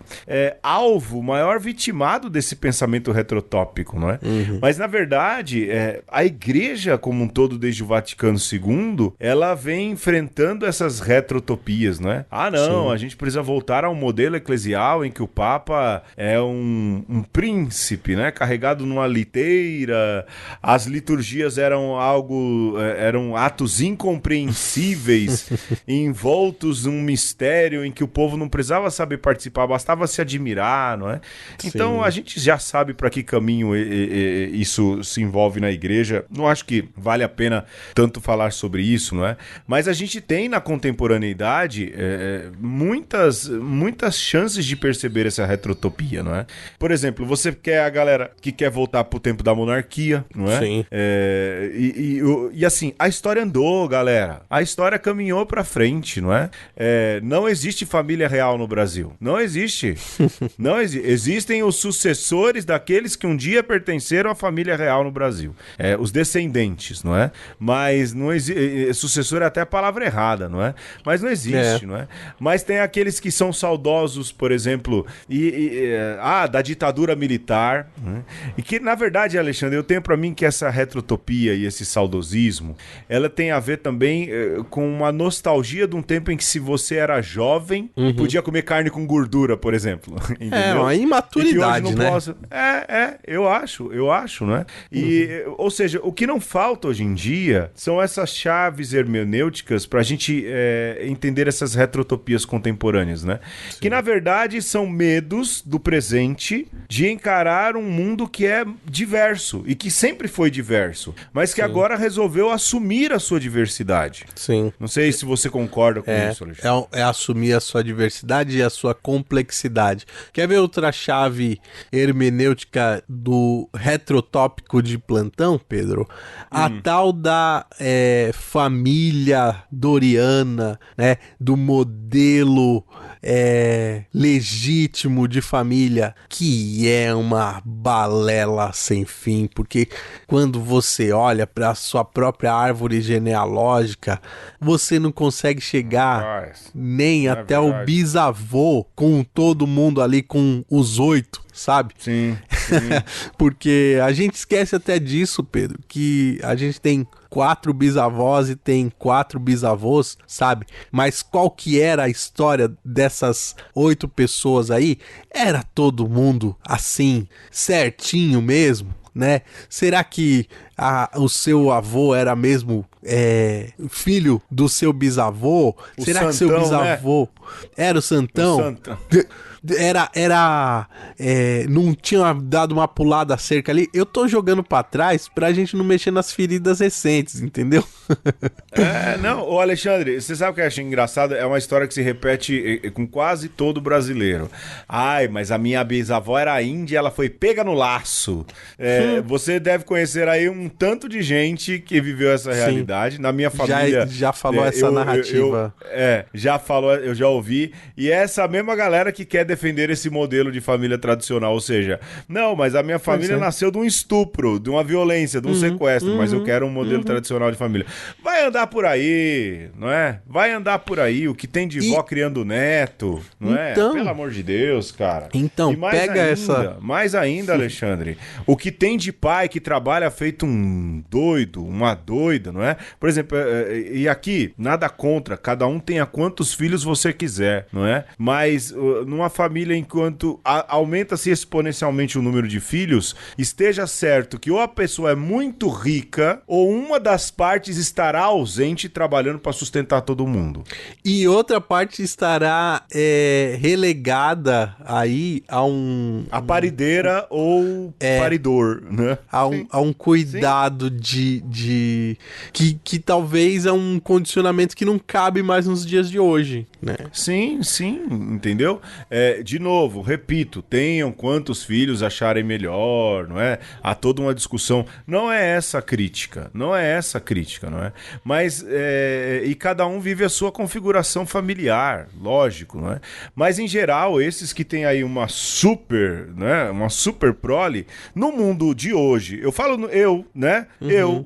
[SPEAKER 1] alvo, o maior vitimado desse pensamento retrotópico, não é? Mas, na verdade, a igreja como um todo, desde o Vaticano II, ela vem enfrentando essas retrotopias, não é? Sim. A gente precisa voltar a um modelo eclesial em que o Papa é um príncipe, né? Carregado numa liteira, as liturgias eram atos incompreensíveis, envoltos num mistério em que o povo não precisava saber participar, bastava se admirar, não é? Sim. Então, a gente já sabe para que caminho isso se envolve na igreja. Não acho que vale a pena tanto falar sobre isso, não é? Mas a gente tem na contemporaneidade muitas chances de perceber essa retrotopia, não é? Por exemplo, você quer a galera que quer voltar pro tempo da monarquia, não é?
[SPEAKER 2] Sim.
[SPEAKER 1] E assim, a história andou, galera. A história caminhou pra frente, não é? Não existe família real no Brasil. Não existe. Não existem os sucessores daqueles que um dia pertenceram à família real no Brasil. Os descendentes, não é? Mas não existe. Sucessor é até a palavra errada, não é? Mas não existe, não é? Mas tem aqueles que são saudosos, por exemplo, da ditadura militar, né? E que, na verdade, Alexandre, eu tenho pra mim que essa retrotopia e esse saudosismo, ela tem a ver também com uma nostalgia de um tempo em que, se você era jovem, podia comer carne com gordura, por exemplo. Entendeu?
[SPEAKER 2] Uma imaturidade, né?
[SPEAKER 1] Eu acho, né? Ou seja, o que não falta hoje em dia são essas chaves hermenêuticas pra gente entender essas retrotopias contemporâneas, né? Sim. Que, na verdade, são medos do presente de encarar um mundo que é diverso e que sempre foi diverso, mas que agora resolveu assumir a sua diversidade.
[SPEAKER 2] Sim.
[SPEAKER 1] Não sei se você concorda com isso, Alexandre.
[SPEAKER 2] É assumir a sua diversidade e a sua complexidade. Quer ver outra chave hermenêutica do retrotópico de plantão, Pedro? A tal da família doriana, né? Do modelo legítimo de família, que é uma balela sem fim, porque quando você olha para a sua própria árvore genealógica, você não consegue chegar nem até o bisavô, com todo mundo ali, com os 8, sabe?
[SPEAKER 1] Sim.
[SPEAKER 2] Porque a gente esquece até disso, Pedro, que a gente tem 4 bisavós e tem 4 bisavôs, sabe? Mas qual que era a história dessas 8 pessoas aí? Era todo mundo assim, certinho mesmo, né? Será que o seu avô era mesmo filho do seu bisavô? Será que seu bisavô era o Santão?
[SPEAKER 1] O Santão.
[SPEAKER 2] Não tinha dado uma pulada a cerca ali. Eu tô jogando pra trás pra gente não mexer nas feridas recentes, entendeu?
[SPEAKER 1] Ô Alexandre, você sabe o que eu acho engraçado? É uma história que se repete com quase todo brasileiro. Mas a minha bisavó era índia, ela foi pega no laço. Você deve conhecer aí um tanto de gente que viveu essa realidade. Sim. Na minha família...
[SPEAKER 2] Já falou essa narrativa.
[SPEAKER 1] Já falou, eu já ouvi. E é essa mesma galera que quer defender esse modelo de família tradicional, ou seja, não, mas a minha família nasceu de um estupro, de uma violência, de um sequestro, mas eu quero um modelo tradicional de família. Vai andar por aí, não é? Vai andar por aí, o que tem de vó criando neto, não é? Pelo amor de Deus, cara.
[SPEAKER 2] Então, pega essa...
[SPEAKER 1] Mais ainda, Alexandre, o que tem de pai que trabalha feito um doido, uma doida, não é? Por exemplo, e aqui, nada contra, cada um tenha quantos filhos você quiser, não é? Mas numa família, enquanto aumenta-se exponencialmente o número de filhos, esteja certo que ou a pessoa é muito rica ou uma das partes estará ausente trabalhando para sustentar todo mundo.
[SPEAKER 2] E outra parte estará relegada aí a
[SPEAKER 1] parideira ou paridor, né?
[SPEAKER 2] A um cuidado que talvez é um condicionamento que não cabe mais nos dias de hoje, né?
[SPEAKER 1] Sim, entendeu? De novo, repito, tenham quantos filhos acharem melhor, não é? Há toda uma discussão. Não é essa a crítica, não é? Mas, e cada um vive a sua configuração familiar, lógico, não é? Mas, em geral, esses que têm aí uma super prole, no mundo de hoje, eu falo né?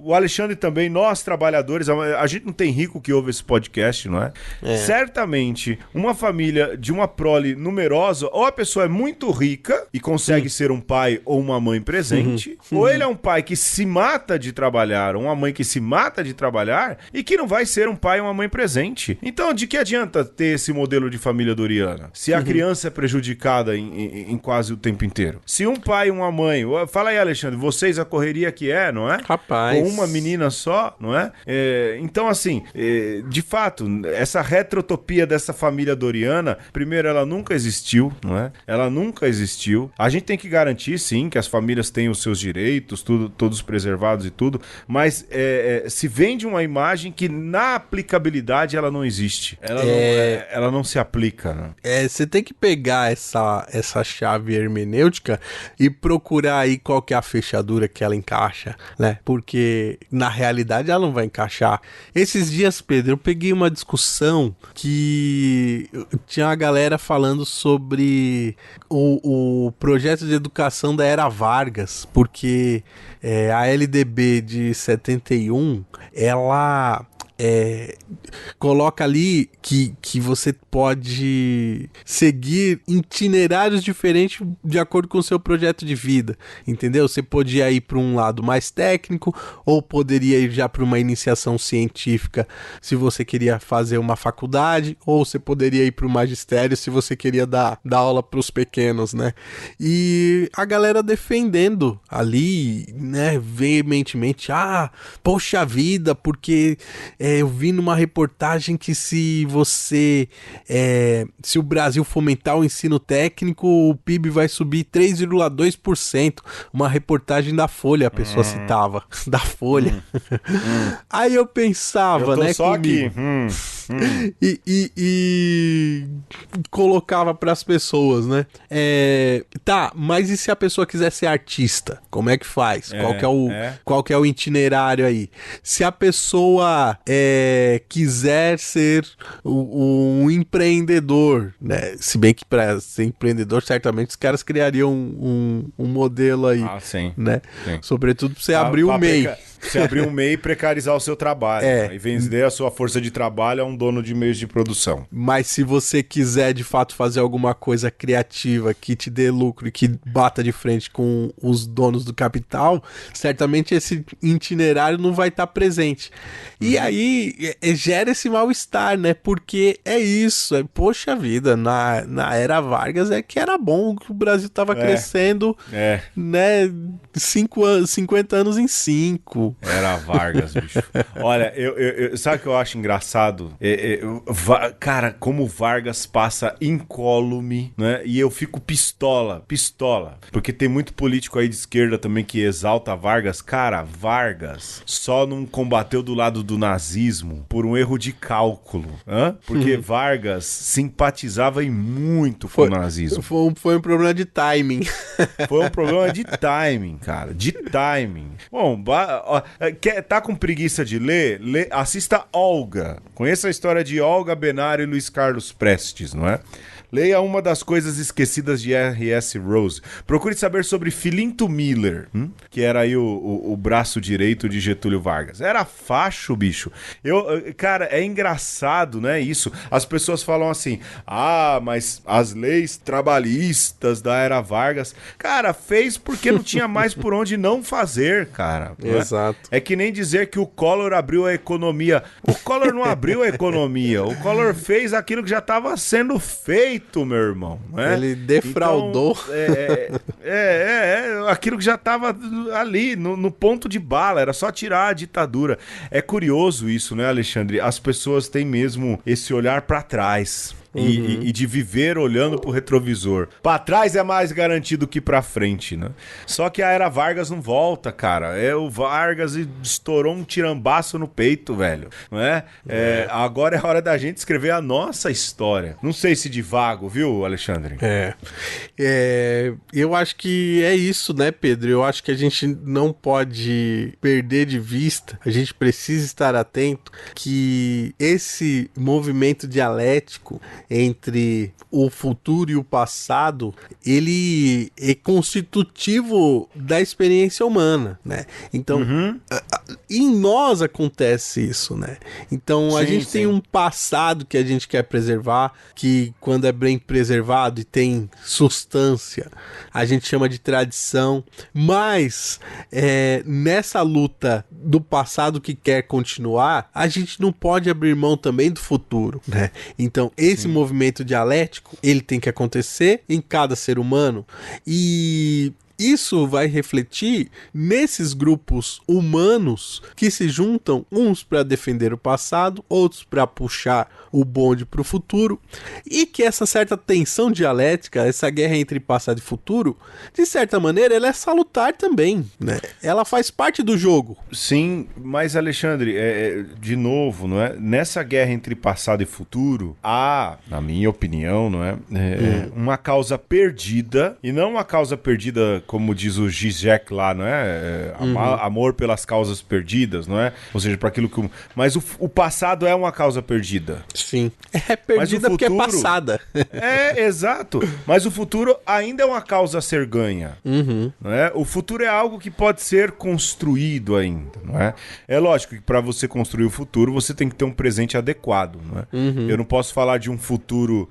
[SPEAKER 1] O Alexandre também, nós trabalhadores, a gente não tem rico que ouve esse podcast, não é? Certamente, uma família de uma prole numerosa, ou a pessoa é muito rica e consegue ser um pai ou uma mãe presente, ou ele é um pai que se mata de trabalhar, ou uma mãe que se mata de trabalhar e que não vai ser um pai ou uma mãe presente. Então, de que adianta ter esse modelo de família doriana? Se a criança é prejudicada em quase o tempo inteiro. Se um pai e uma mãe... Fala aí, Alexandre, vocês a correria que é, não é?
[SPEAKER 2] Rapaz.
[SPEAKER 1] Com uma menina só, não é? Então, assim, de fato, essa retrotopia dessa família doriana, primeiro, ela nunca existiu, não é? Ela nunca existiu. A gente tem que garantir, sim, que as famílias tenham os seus direitos, todos preservados e tudo, mas se vende uma imagem que na aplicabilidade ela não existe. Ela não se aplica, né?
[SPEAKER 2] Você tem que pegar essa chave hermenêutica e procurar aí qual que é a fechadura que ela encaixa, né? Porque na realidade ela não vai encaixar. Esses dias, Pedro, eu peguei uma discussão que tinha uma galera falando sobre o projeto de educação da Era Vargas, porque a LDB de 71, ela... coloca ali que você pode seguir itinerários diferentes de acordo com o seu projeto de vida, entendeu? Você podia ir para um lado mais técnico, ou poderia ir já para uma iniciação científica se você queria fazer uma faculdade, ou você poderia ir para o magistério se você queria dar aula para os pequenos, né? E a galera defendendo ali, né, veementemente, poxa vida, porque eu vi numa reportagem que se o Brasil fomentar o ensino técnico, o PIB vai subir 3,2%. Uma reportagem da Folha, a pessoa citava. Da Folha. Aí eu pensava, né,
[SPEAKER 1] só
[SPEAKER 2] comigo.
[SPEAKER 1] Aqui.
[SPEAKER 2] E colocava para as pessoas, né? Tá, mas e se a pessoa quiser ser artista? Como é que faz? Qual que é o itinerário aí? Se a pessoa quiser ser um empreendedor, né? Se bem que para ser empreendedor, certamente os caras criariam um modelo aí,
[SPEAKER 1] sim,
[SPEAKER 2] né?
[SPEAKER 1] Sim.
[SPEAKER 2] Sobretudo pra você abrir um MEI.
[SPEAKER 1] Você abrir um MEI e precarizar o seu trabalho. E vender a sua força de trabalho a um dono de meios de produção.
[SPEAKER 2] Mas se você quiser, de fato, fazer alguma coisa criativa que te dê lucro e que bata de frente com os donos do capital, certamente esse itinerário não vai estar presente. E aí gera esse mal-estar, né? Porque é isso. Poxa vida, na era Vargas que era bom, que o Brasil estava crescendo, né? 50 anos em 5.
[SPEAKER 1] Era Vargas, bicho. Olha, sabe o que eu acho engraçado? Cara, como Vargas passa incólume, né? E eu fico pistola. Porque tem muito político aí de esquerda também que exalta Vargas. Cara, Vargas só não combateu do lado do nazismo por um erro de cálculo. Porque Vargas simpatizava muito com o nazismo.
[SPEAKER 2] Foi um problema de timing.
[SPEAKER 1] Foi um problema de timing, cara. De timing. Bom, tá com preguiça de ler? Assista Olga. Conheça a história de Olga Benário e Luiz Carlos Prestes, não é? Leia Uma das Coisas Esquecidas de R.S. Rose. Procure saber sobre Filinto Miller, que era aí o braço direito de Getúlio Vargas. Era facho, bicho. Cara, é engraçado, né, isso. As pessoas falam assim, mas as leis trabalhistas da era Vargas... Cara, fez porque não tinha mais por onde não fazer, cara.
[SPEAKER 2] Exato.
[SPEAKER 1] É que nem dizer que o Collor abriu a economia. O Collor não abriu a economia. O Collor fez aquilo que já estava sendo feito, meu irmão. Né?
[SPEAKER 2] Ele defraudou.
[SPEAKER 1] Então, aquilo que já estava ali, no ponto de bala. Era só tirar a ditadura. É curioso isso, né, Alexandre? As pessoas têm mesmo esse olhar para trás. E de viver olhando pro retrovisor. Pra trás é mais garantido que pra frente, né? Só que a era Vargas não volta, cara. O Vargas estourou um tirambaço no peito, velho. Não é? Agora é a hora da gente escrever a nossa história. Não sei se divago, viu, Alexandre?
[SPEAKER 2] Eu acho que é isso, né, Pedro? Eu acho que a gente não pode perder de vista, a gente precisa estar atento que esse movimento dialético entre o futuro e o passado, ele é constitutivo da experiência humana, né? Então, em nós acontece isso, né? Então, a gente tem um passado que a gente quer preservar, que quando é bem preservado e tem substância, a gente chama de tradição, mas nessa luta do passado que quer continuar, a gente não pode abrir mão também do futuro, né? Então, esse movimento dialético, ele tem que acontecer em cada ser humano e isso vai refletir nesses grupos humanos que se juntam, uns para defender o passado, outros para puxar o bonde para o futuro, e que essa certa tensão dialética, essa guerra entre passado e futuro, de certa maneira, ela é salutar também, né? Ela faz parte do jogo.
[SPEAKER 1] Sim, mas Alexandre, de novo, não é? Nessa guerra entre passado e futuro, há, na minha opinião, não é? Uma causa perdida, e não uma causa perdida como diz o Zizek lá, não é? Amor pelas causas perdidas, não é? Ou seja, para aquilo que... Mas o passado é uma causa perdida.
[SPEAKER 2] Sim. É perdida porque é passada.
[SPEAKER 1] Exato. Mas o futuro ainda é uma causa a ser ganha. Não é? O futuro é algo que pode ser construído ainda, não é? É lógico que para você construir o futuro, você tem que ter um presente adequado, não é? Eu não posso falar de um futuro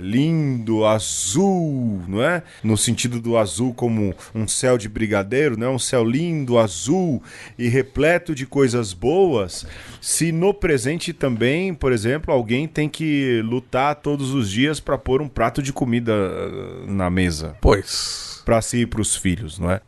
[SPEAKER 1] lindo, azul, não é? No sentido do azul como um céu de brigadeiro, né? Um céu lindo, azul e repleto de coisas boas, se no presente também, por exemplo, alguém tem que lutar todos os dias para pôr um prato de comida na mesa.
[SPEAKER 2] Pois...
[SPEAKER 1] para si e para os filhos, não é?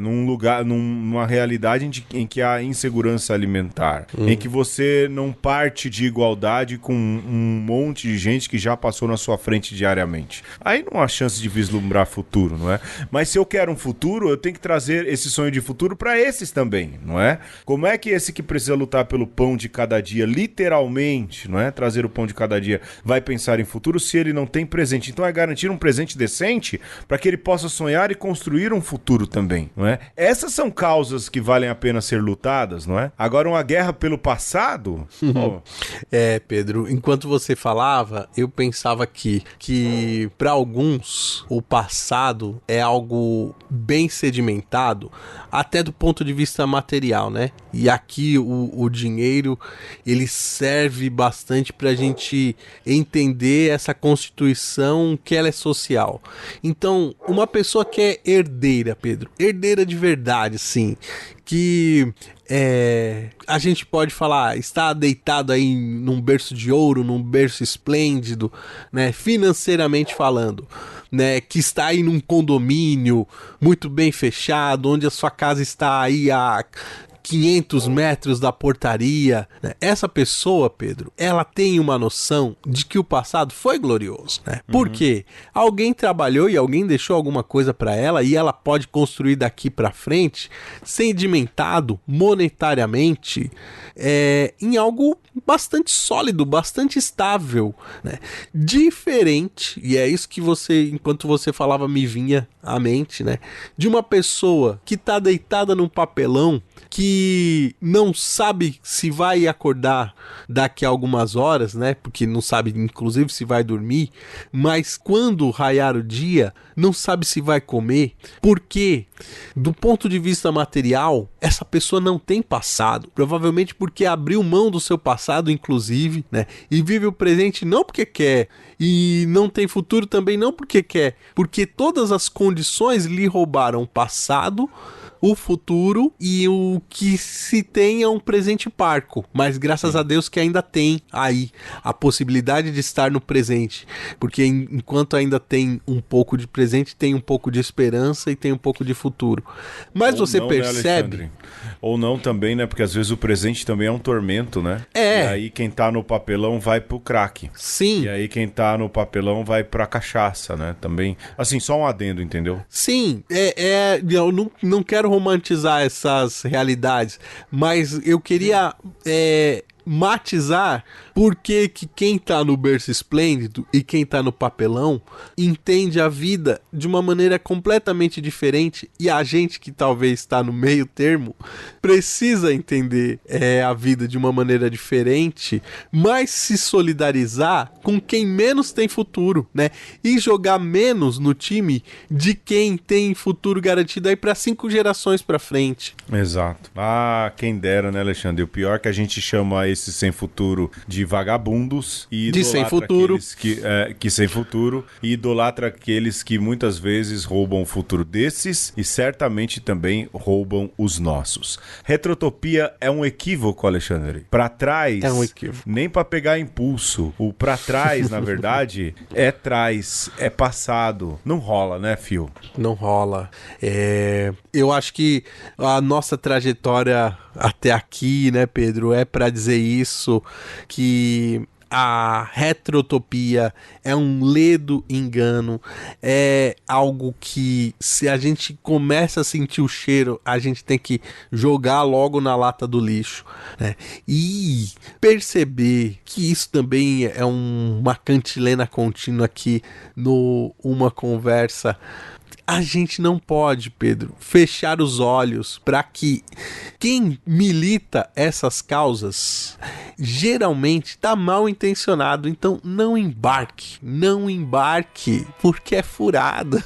[SPEAKER 1] Num lugar, numa realidade em que há insegurança alimentar, em que você não parte de igualdade com um monte de gente que já passou na sua frente diariamente. Aí não há chance de vislumbrar futuro, não é? Mas se eu quero um futuro, eu tenho que trazer esse sonho de futuro para esses também, não é? Como é que esse que precisa lutar pelo pão de cada dia, literalmente, não é? Trazer o pão de cada dia, vai pensar em futuro se ele não tem presente? Então é garantir um presente decente para que ele possa sonhar e construir um futuro também, não é? Essas são causas que valem a pena ser lutadas, não é? Agora, uma guerra pelo passado...
[SPEAKER 2] Pedro, enquanto você falava, eu pensava que para alguns o passado é algo bem sedimentado, até do ponto de vista material, né? E aqui o dinheiro, ele serve bastante pra gente entender essa constituição que ela é social. Então, uma pessoa que é herdeira, Pedro, herdeira de verdade, sim, que a gente pode falar, está deitado aí num berço de ouro, num berço esplêndido, né, financeiramente falando, né, que está aí num condomínio muito bem fechado, onde a sua casa está aí a 500 metros da portaria, né? Essa pessoa, Pedro, ela tem uma noção de que o passado foi glorioso, né? Porque alguém trabalhou e alguém deixou alguma coisa para ela e ela pode construir daqui para frente, sedimentado monetariamente, em algo bastante sólido, bastante estável, né? Diferente, e é isso que você, enquanto você falava, me vinha à mente, né? De uma pessoa que tá deitada num papelão que não sabe se vai acordar daqui a algumas horas, né? Porque não sabe, inclusive, se vai dormir, mas quando raiar o dia, não sabe se vai comer, porque, do ponto de vista material, essa pessoa não tem passado, provavelmente porque abriu mão do seu passado, inclusive, né? E vive o presente não porque quer, e não tem futuro também não porque quer, porque todas as condições lhe roubaram o passado, o futuro e o que se tem é um presente parco, mas graças a Deus que ainda tem aí a possibilidade de estar no presente, porque enquanto ainda tem um pouco de presente, tem um pouco de esperança e tem um pouco de futuro. Mas
[SPEAKER 1] ou
[SPEAKER 2] você
[SPEAKER 1] não,
[SPEAKER 2] percebe...
[SPEAKER 1] Né, ou não também, né? Porque às vezes o presente também é um tormento, né?
[SPEAKER 2] É.
[SPEAKER 1] E aí quem tá no papelão vai pro crack.
[SPEAKER 2] Sim.
[SPEAKER 1] E aí quem tá no papelão vai pra cachaça, né? Também, assim, só um adendo, entendeu?
[SPEAKER 2] Sim, eu não quero romantizar essas realidades, mas eu queria matizar porque que quem tá no berço esplêndido e quem tá no papelão entende a vida de uma maneira completamente diferente, e a gente que talvez está no meio termo precisa entender a vida de uma maneira diferente, mas se solidarizar com quem menos tem futuro, né? E jogar menos no time de quem tem futuro garantido aí para 5 gerações para frente.
[SPEAKER 1] Exato. Ah, quem dera, né, Alexandre? O pior é que a gente chama esses sem futuro de vagabundos e
[SPEAKER 2] de sem futuro,
[SPEAKER 1] que sem futuro, e idolatra aqueles que muitas vezes roubam o futuro desses e certamente também roubam os nossos. Retrotopia é um equívoco, Alexandre. Pra trás,
[SPEAKER 2] é um equívoco.
[SPEAKER 1] Nem pra pegar impulso. O pra trás, na verdade, é trás, é passado. Não rola, né, Fio?
[SPEAKER 2] Não rola. Eu acho que a nossa trajetória até aqui, né, Pedro, é para dizer isso, que a retrotopia é um ledo engano, é algo que, se a gente começa a sentir o cheiro, a gente tem que jogar logo na lata do lixo, né? E perceber que isso também é uma cantilena contínua aqui no Uma Conversa. A gente não pode, Pedro, fechar os olhos para que quem milita essas causas geralmente está mal intencionado. Então não embarque, porque é furado.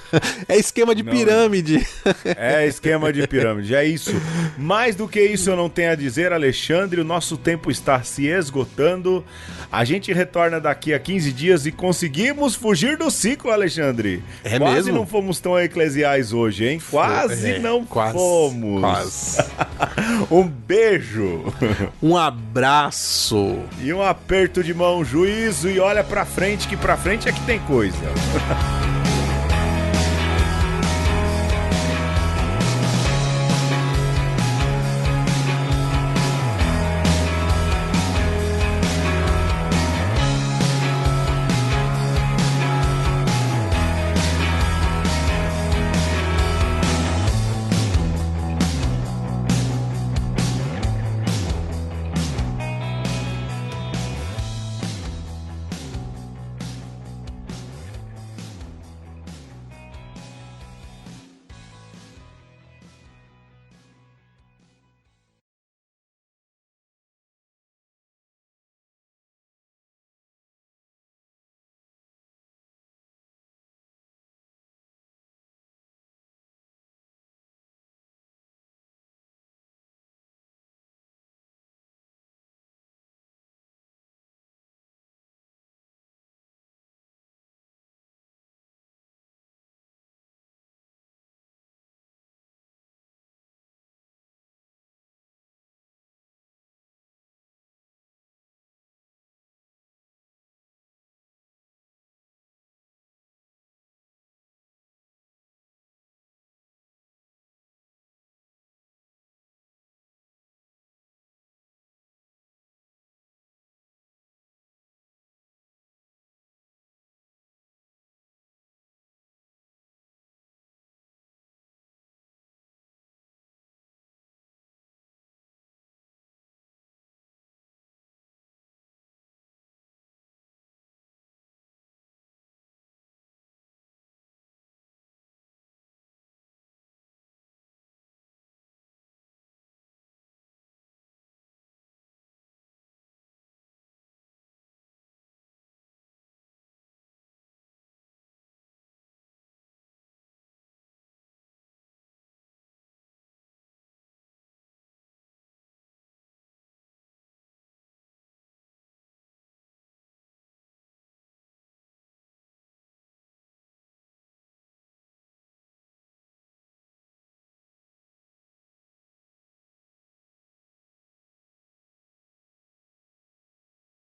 [SPEAKER 2] É esquema de pirâmide.
[SPEAKER 1] É esquema de pirâmide, é isso. Mais do que isso eu não tenho a dizer, Alexandre, o nosso tempo está se esgotando. A gente retorna daqui a 15 dias e conseguimos fugir do ciclo, Alexandre.
[SPEAKER 2] É
[SPEAKER 1] quase
[SPEAKER 2] mesmo?
[SPEAKER 1] Não fomos tão eclesiais hoje, hein? Quase não fomos.
[SPEAKER 2] Quase.
[SPEAKER 1] Um beijo.
[SPEAKER 2] Um abraço.
[SPEAKER 1] E um aperto de mão, juízo, e olha pra frente, que pra frente é que tem coisa.